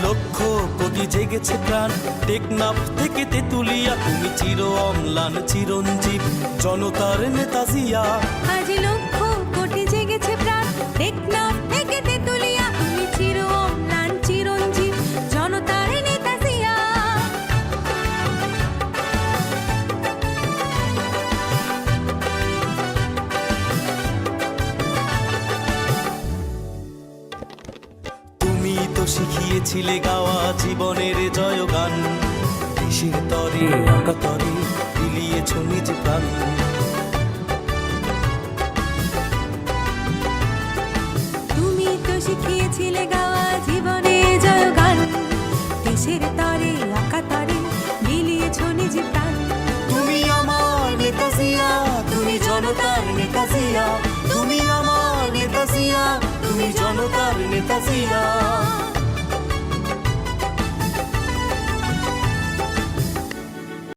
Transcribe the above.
লক্ষ কোটি জেগেছে প্রাণ, টেকনাফ থেকে তেতুলিয়া, তুমি চির অম্লান চিরঞ্জীব জনতার নেতা জিয়া। আজ লক্ষ কোটি জেগেছে প্রাণ, টেকনাফ থেকে তেতুলিয়া, তুমি চির অম্লান চিরঞ্জীব জনতার নেতা জিয়া। তুমি তো শিখিয়েছিলে গাওয়া জীবনের জয়গান, দেশের তরে আকাতরে বিলিয়েছ নিজ প্রাণ। তুমি তো শিখিয়েছিলে গাওয়া জীবনে জয়গান, দেশের তরে আকাতরে বিলিয়েছ নিজ প্রাণ। তুমি আমার নেতা জিয়া, তুমি জনতার নেতা জিয়া, তুমি আমার নেতা জিয়া, তুমি জনতার নেতা জিয়া।